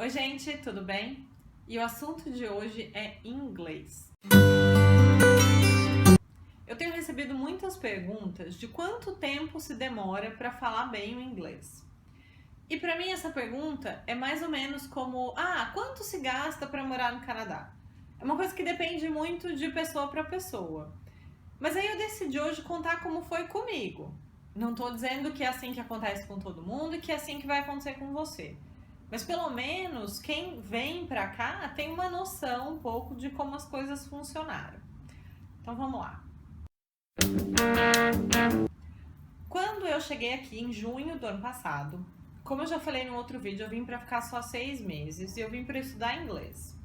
Oi, gente, tudo bem? E o assunto de hoje é inglês. Eu tenho recebido muitas perguntas de quanto tempo se demora para falar bem o inglês. E para mim essa pergunta é mais ou menos como, quanto se gasta para morar no Canadá? É uma coisa que depende muito de pessoa para pessoa. Mas aí eu decidi hoje contar como foi comigo. Não estou dizendo que é assim que acontece com todo mundo e que é assim que vai acontecer com você. Mas pelo menos quem vem pra cá tem uma noção um pouco de como as coisas funcionaram. Então vamos lá. Quando eu cheguei aqui em junho do ano passado, como eu já falei no outro vídeo, eu vim pra ficar só 6 meses e eu vim pra estudar inglês.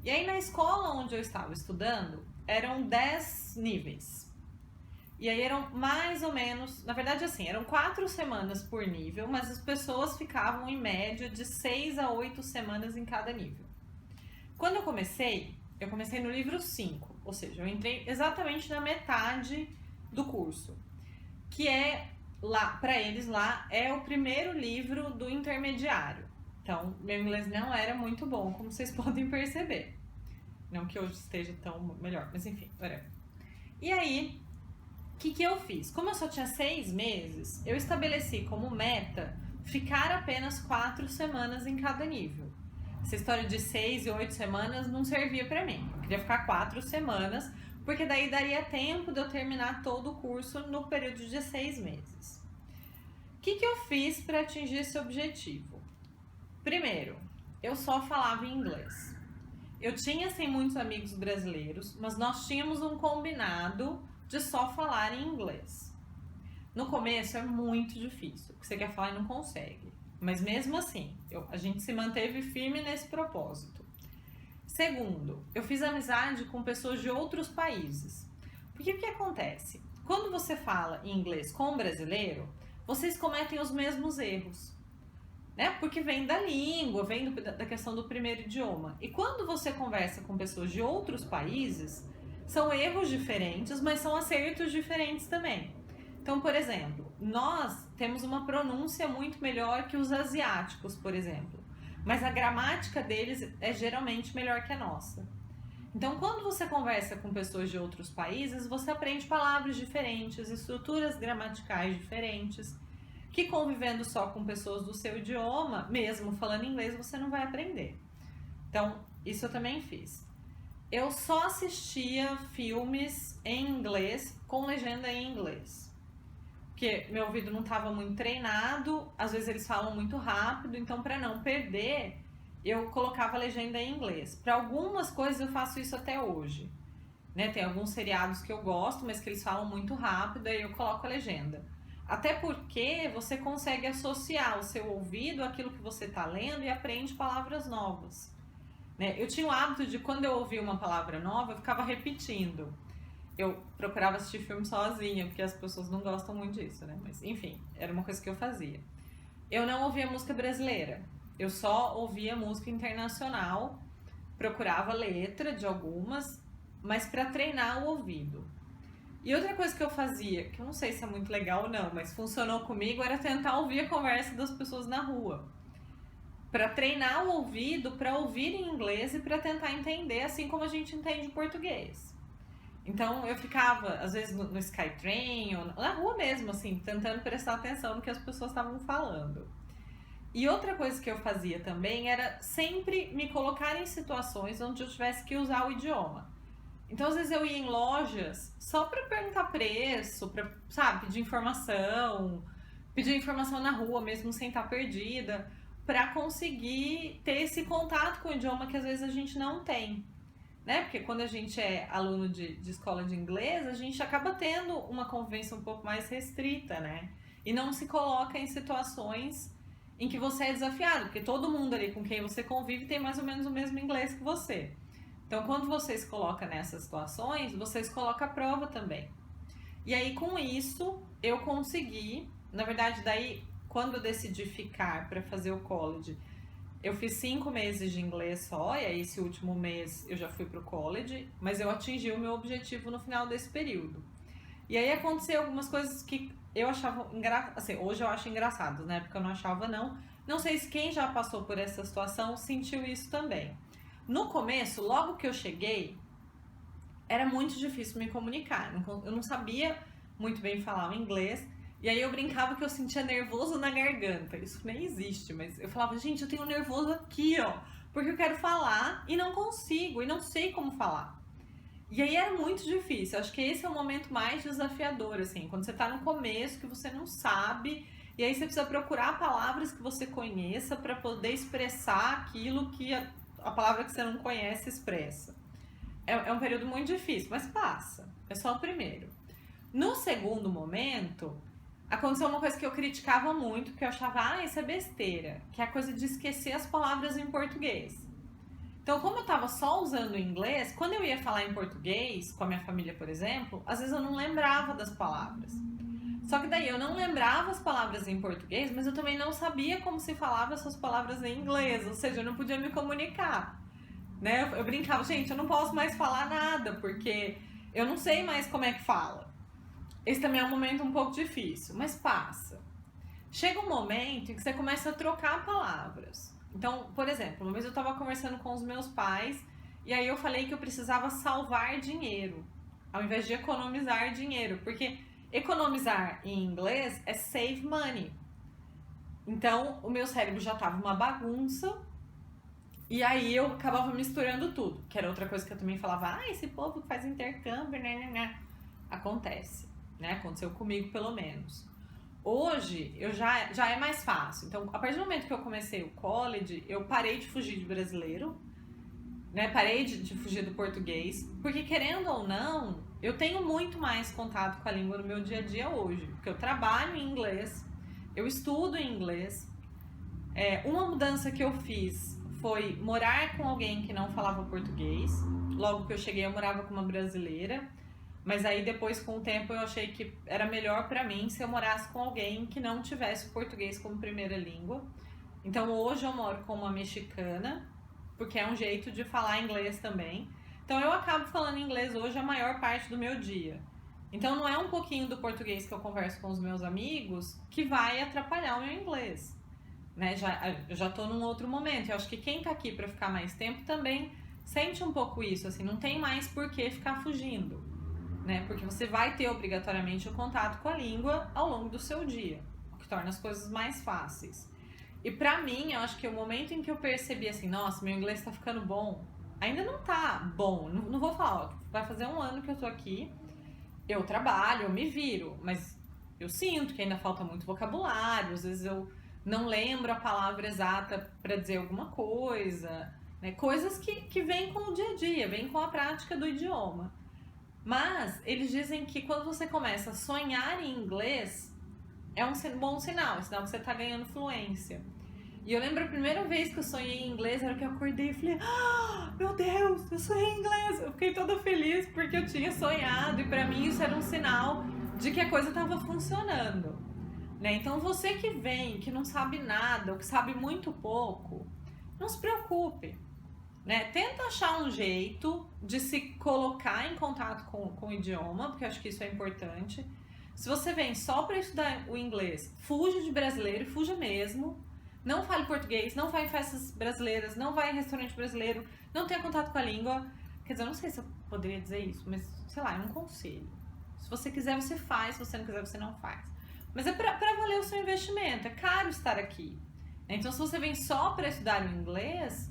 E aí na escola onde eu estava estudando, eram 10 níveis. E aí eram mais ou menos, na verdade assim, eram 4 semanas por nível, mas as pessoas ficavam em média de 6 a 8 semanas em cada nível. Quando eu comecei no livro 5, ou seja, eu entrei exatamente na metade do curso, que é lá, para eles lá, é o primeiro livro do intermediário. Então, meu inglês não era muito bom, como vocês podem perceber. Não que hoje esteja tão melhor, mas enfim, whatever. E aí, o que eu fiz? Como eu só tinha 6 meses, eu estabeleci como meta ficar apenas 4 semanas em cada nível. Essa história de 6 e 8 semanas não servia pra mim. Eu queria ficar 4 semanas, porque daí daria tempo de eu terminar todo o curso no período de 6 meses. O que eu fiz para atingir esse objetivo? Primeiro, eu só falava inglês. Eu tinha, assim, muitos amigos brasileiros, mas nós tínhamos um combinado de só falar em inglês. No começo é muito difícil, porque você quer falar e não consegue. Mas mesmo assim, a gente se manteve firme nesse propósito. Segundo, eu fiz amizade com pessoas de outros países. Porque o que acontece? Quando você fala em inglês com um brasileiro, vocês cometem os mesmos erros. Né? Porque vem da língua, vem da questão do primeiro idioma. E quando você conversa com pessoas de outros países, são erros diferentes, mas são acertos diferentes também. Então, por exemplo, nós temos uma pronúncia muito melhor que os asiáticos, por exemplo. Mas a gramática deles é geralmente melhor que a nossa. Então, quando você conversa com pessoas de outros países, você aprende palavras diferentes, estruturas gramaticais diferentes, que convivendo só com pessoas do seu idioma, mesmo falando inglês, você não vai aprender. Então, isso eu também fiz. Eu só assistia filmes em inglês com legenda em inglês. Porque meu ouvido não estava muito treinado, às vezes eles falam muito rápido, então para não perder, eu colocava a legenda em inglês. Para algumas coisas eu faço isso até hoje. Né? Tem alguns seriados que eu gosto, mas que eles falam muito rápido, aí eu coloco a legenda. Até porque você consegue associar o seu ouvido àquilo que você está lendo e aprende palavras novas. Né? Eu tinha o hábito de, quando eu ouvia uma palavra nova, eu ficava repetindo. Eu procurava assistir filme sozinha, porque as pessoas não gostam muito disso, né? Mas, enfim, era uma coisa que eu fazia. Eu não ouvia música brasileira. Eu só ouvia música internacional, procurava letra de algumas, mas para treinar o ouvido. E outra coisa que eu fazia, que eu não sei se é muito legal ou não, mas funcionou comigo, era tentar ouvir a conversa das pessoas na rua. Para treinar o ouvido, para ouvir em inglês e para tentar entender, assim como a gente entende português. Então eu ficava, às vezes, no Skytrain, ou na rua mesmo, assim, tentando prestar atenção no que as pessoas estavam falando. E outra coisa que eu fazia também era sempre me colocar em situações onde eu tivesse que usar o idioma. Então, às vezes eu ia em lojas só pra perguntar preço, pra, sabe, pedir informação na rua mesmo sem estar perdida, pra conseguir ter esse contato com o idioma que às vezes a gente não tem, né? Porque quando a gente é aluno de escola de inglês, a gente acaba tendo uma convivência um pouco mais restrita, né? E não se coloca em situações em que você é desafiado, porque todo mundo ali com quem você convive tem mais ou menos o mesmo inglês que você. Então, quando você se coloca nessas situações, você se coloca à prova também. E aí, com isso, eu consegui, na verdade, daí, quando eu decidi ficar para fazer o college, eu fiz 5 meses de inglês só, e aí esse último mês eu já fui pro college, mas eu atingi o meu objetivo no final desse período. E aí aconteceu algumas coisas que eu achava engraçadas, assim, hoje eu acho engraçado, né? Porque eu não achava não, Não sei se quem já passou por essa situação sentiu isso também. No começo, logo que eu cheguei, era muito difícil me comunicar. Eu não sabia muito bem falar o inglês. E aí eu brincava que eu sentia nervoso na garganta. Isso nem existe, mas eu falava, gente, eu tenho nervoso aqui, ó. Porque eu quero falar e não consigo, e não sei como falar. E aí era muito difícil. Acho que esse é o momento mais desafiador, assim. Quando você tá no começo, que você não sabe. E aí você precisa procurar palavras que você conheça para poder expressar aquilo que a palavra que você não conhece expressa. É um período muito difícil, mas passa. É só o primeiro. No segundo momento, aconteceu uma coisa que eu criticava muito, porque eu achava, isso é besteira, que é a coisa de esquecer as palavras em português. Então, como eu tava só usando o inglês, quando eu ia falar em português, com a minha família, por exemplo, às vezes eu não lembrava das palavras. Só que daí eu não lembrava as palavras em português, mas eu também não sabia como se falava essas palavras em inglês, ou seja, eu não podia me comunicar. Né? Eu brincava, gente, eu não posso mais falar nada, porque eu não sei mais como é que fala. Esse também é um momento um pouco difícil, mas passa. Chega um momento em que você começa a trocar palavras. Então, por exemplo, uma vez eu estava conversando com os meus pais e aí eu falei que eu precisava salvar dinheiro, ao invés de economizar dinheiro, porque economizar em inglês é save money. Então, o meu cérebro já estava uma bagunça. E aí eu acabava misturando tudo, que era outra coisa que eu também falava, esse povo que faz intercâmbio, né. Acontece, né? Aconteceu comigo pelo menos. Hoje já é mais fácil. Então, a partir do momento que eu comecei o college, eu parei de fugir de brasileiro, né? Parei de fugir do português, porque querendo ou não, eu tenho muito mais contato com a língua no meu dia a dia hoje, porque eu trabalho em inglês, eu estudo em inglês. Uma mudança que eu fiz foi morar com alguém que não falava português. Logo que eu cheguei, eu morava com uma brasileira. Mas aí depois, com o tempo, eu achei que era melhor pra mim se eu morasse com alguém que não tivesse o português como primeira língua. Então hoje eu moro com uma mexicana, porque é um jeito de falar inglês também. Então eu acabo falando inglês hoje a maior parte do meu dia. Então não é um pouquinho do português que eu converso com os meus amigos que vai atrapalhar o meu inglês. Né? Eu já tô num outro momento. Eu acho que quem tá aqui pra ficar mais tempo também sente um pouco isso, assim, não tem mais por que ficar fugindo, né? Porque você vai ter obrigatoriamente o contato com a língua ao longo do seu dia, o que torna as coisas mais fáceis. E pra mim, eu acho que o momento em que eu percebi assim, nossa, meu inglês tá ficando bom, ainda não tá bom, não vou falar, ó, vai fazer 1 ano que eu tô aqui, eu trabalho, eu me viro, mas eu sinto que ainda falta muito vocabulário, às vezes eu não lembro a palavra exata para dizer alguma coisa, né? Coisas que vêm com o dia a dia, vêm com a prática do idioma. Mas eles dizem que quando você começa a sonhar em inglês, é um bom sinal, é sinal que você está ganhando fluência. E eu lembro a primeira vez que eu sonhei em inglês, era que eu acordei e falei, meu Deus, eu sonhei em inglês. Eu fiquei toda feliz porque eu tinha sonhado e para mim isso era um sinal de que a coisa estava funcionando. Né? Então você que vem, que não sabe nada, ou que sabe muito pouco, não se preocupe. Né? Tenta achar um jeito de se colocar em contato com o idioma, porque eu acho que isso é importante. Se você vem só para estudar o inglês, fuja de brasileiro, fuja mesmo. Não fale português, não vai em festas brasileiras, não vai em restaurante brasileiro, não tenha contato com a língua. Quer dizer, eu não sei se eu poderia dizer isso, mas sei lá, é um conselho. Se você quiser, você faz, se você não quiser, você não faz. Mas é para valer o seu investimento, é caro estar aqui. Então, se você vem só para estudar o inglês,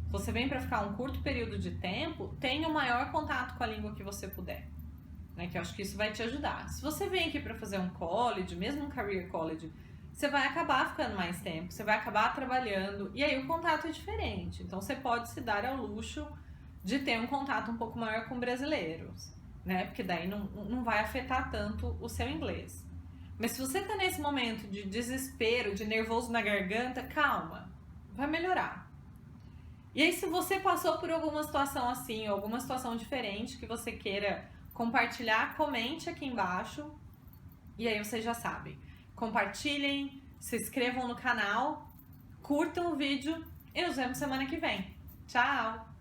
se você vem para ficar um curto período de tempo, tenha o maior contato com a língua que você puder. Né? Que eu acho que isso vai te ajudar. Se você vem aqui para fazer um college, mesmo um career college, você vai acabar ficando mais tempo, você vai acabar trabalhando, e aí o contato é diferente. Então, você pode se dar ao luxo de ter um contato um pouco maior com brasileiros, né? Porque daí não vai afetar tanto o seu inglês. Mas se você tá nesse momento de desespero, de nervoso na garganta, calma, vai melhorar. E aí, se você passou por alguma situação assim, ou alguma situação diferente que você queira compartilhar, comente aqui embaixo. E aí vocês já sabem. Compartilhem, se inscrevam no canal, curtam o vídeo e nos vemos semana que vem. Tchau!